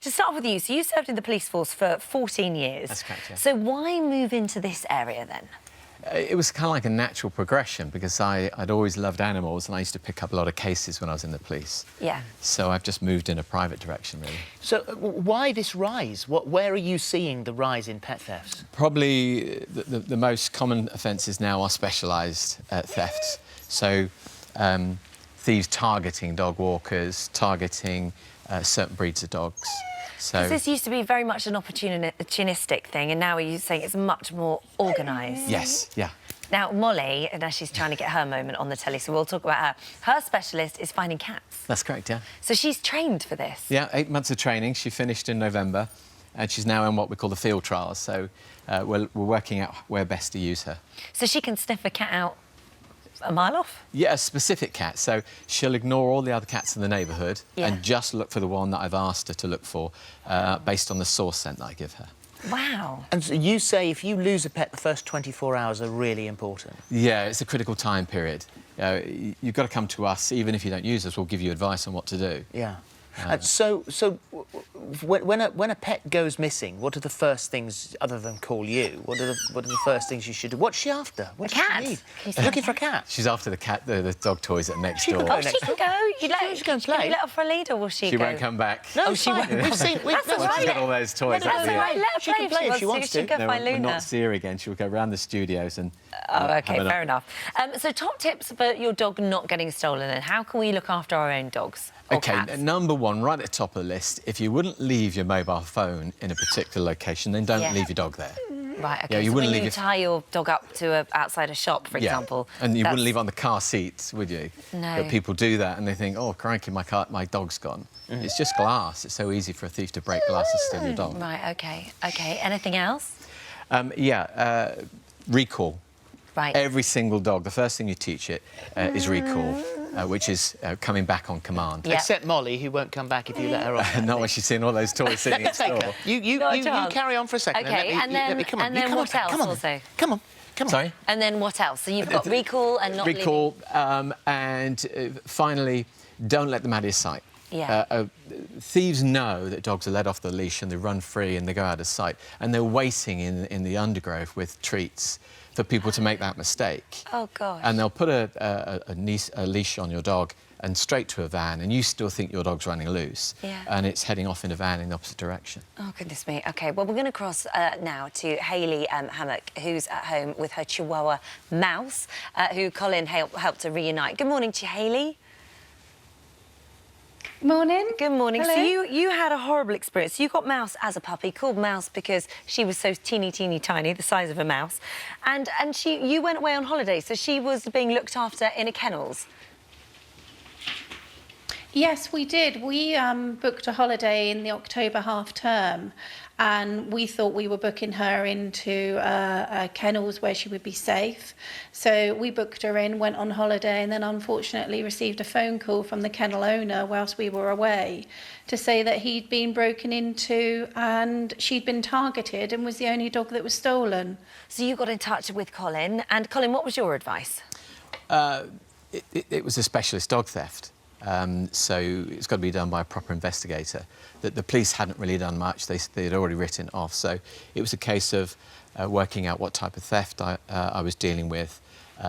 To start with you, so you served in the police force for 14 years. That's correct, yeah. So why move into this area then? It was kind of like a natural progression because I'd always loved animals and I used to pick up a lot of cases when I was in the police. Yeah. So I've just moved in a private direction, really. So why this rise? Where are you seeing the rise in pet thefts? Probably the most common offences now are specialised thefts. So thieves targeting dog walkers, targeting certain breeds of dogs. Because this used to be very much an opportunistic thing, and now you're saying it's much more organised. Yes, yeah. Now, Molly, now she's trying to get her moment on the telly, so we'll talk about her. Her specialist is finding cats. That's correct, yeah. So she's trained for this? Yeah, 8 months of training. She finished in November, and she's now in what we call the field trials. So we're working out where best to use her. So she can sniff a cat out a mile off? Yeah, a specific cat. So she'll ignore all the other cats in the neighbourhood and just look for the one that I've asked her to look for based on the source scent that I give her. Wow. And so you say if you lose a pet, the first 24 hours are really important? Yeah, it's a critical time period. You've got to come to us. Even if you don't use us, we'll give you advice on what to do. Yeah. So when a pet goes missing, what are the first things, other than call you, what are the first things you should do? What's she after? What does she need? She's looking for a cat. She's after the cat, the dog toys at next door. Oh, she can go. You let her for a lead, or will she go? She won't come back. No, she won't. We've seen... That's all right. She's got all those toys. That's all right. Let her She can play if she wants to. She can go find Luna. We'll not see her again. She'll go around the studios and... Oh, OK, fair enough. So top tips for your dog not getting stolen, and how can we look after our own dogs? OK, number one, right at the top of the list, if you wouldn't leave your mobile phone in a particular location, then don't leave your dog there. Right, OK, Yeah, you so wouldn't when leave you tie your dog up to outside a shop, for example... And you wouldn't leave it on the car seats, would you? No. But people do that and they think, oh, crikey, my dog's gone. It's just glass. It's so easy for a thief to break glass and steal your dog. Right, OK. OK, anything else? Recall. Right. Every single dog, the first thing you teach it is recall, which is coming back on command. Yeah. Except Molly, who won't come back if you let her off. Not when she's seeing all those toys sitting at Take store. her. You carry on for a second. OK, and then what else also? Come on. Sorry? And then what else? So you've got recall and not recall, and finally, don't let them out of your sight. Yeah. Thieves know that dogs are let off the leash and they run free and they go out of sight, and they're waiting in the undergrowth with treats for people to make that mistake. Oh, gosh. And they'll put a leash on your dog and straight to a van, and you still think your dog's running loose. Yeah. And it's heading off in a van in the opposite direction. Oh, goodness me. OK, well, we're going to cross now to Hayley Hammock, who's at home with her Chihuahua Mouse, who Colin helped to reunite. Good morning to you, Hayley. Morning. Good morning. Hello. So you had a horrible experience. You got Mouse as a puppy, called Mouse because she was so teeny tiny, the size of a mouse, and you went away on holiday, so she was being looked after in a kennels. Yes, we did. We booked a holiday in the October half term, and we thought we were booking her into kennels where she would be safe. So we booked her in, went on holiday, and then unfortunately received a phone call from the kennel owner whilst we were away to say that he'd been broken into and she'd been targeted and was the only dog that was stolen. So you got in touch with Colin, and Colin, what was your advice? It was a specialist dog theft. So it's got to be done by a proper investigator. The police hadn't really done much. They'd already written it off. So it was a case of working out what type of theft I was dealing with.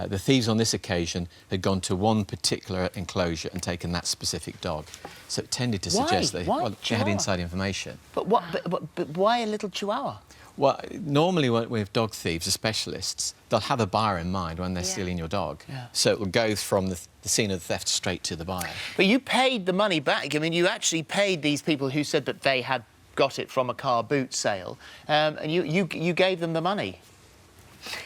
The thieves on this occasion had gone to one particular enclosure and taken that specific dog. So it tended to suggest they had inside information. But why a little Chihuahua? Well, normally with dog thieves, the specialists, they'll have a buyer in mind when they're stealing your dog. Yeah. So it will go from the scene of the theft straight to the buyer. But you paid the money back. I mean, you actually paid these people who said that they had got it from a car boot sale, and you gave them the money.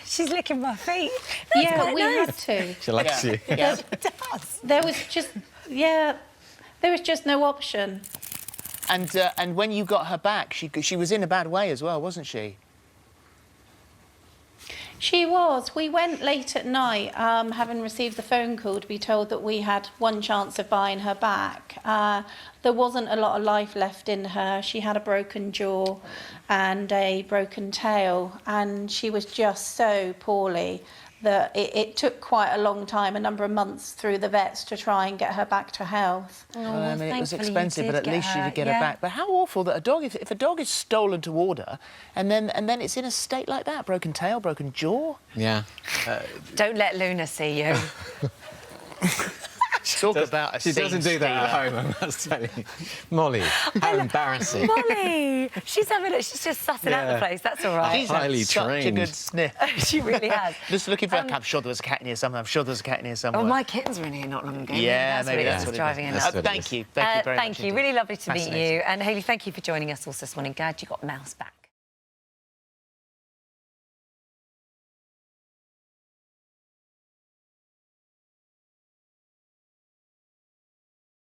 She's licking my feet. Yeah, we had to. She likes you. Yeah. It does. There was just no option. And when you got her back, she was in a bad way as well, wasn't she? She was. We went late at night, having received the phone call to be told that we had one chance of buying her back. There wasn't a lot of life left in her. She had a broken jaw and a broken tail, and she was just so poorly. that it took quite a long time, a number of months through the vets to try and get her back to health. Oh, Well, I mean, it was thankfully you expensive, but did at least you did get her back. But how awful that a dog, if a dog is stolen to order, and then it's in a state like that, broken tail, broken jaw. Yeah. Don't let Luna see you. Talk about a She doesn't do that at home, I must tell you. Molly, how embarrassing. Molly, she's just sussing out the place. That's all right. She's had Highly such a trained. good sniff. She really has. Just looking for I'm sure there was a cat in here somewhere. I'm sure there was a cat in here somewhere. Oh, my kittens were in here not long ago. Yeah, maybe that's what's what it driving is. her nuts. Thank you very much. Thank you. indeed. Really lovely to meet Fascinating. you. And Hayley, thank you for joining us also this morning. Glad you got Mouse back.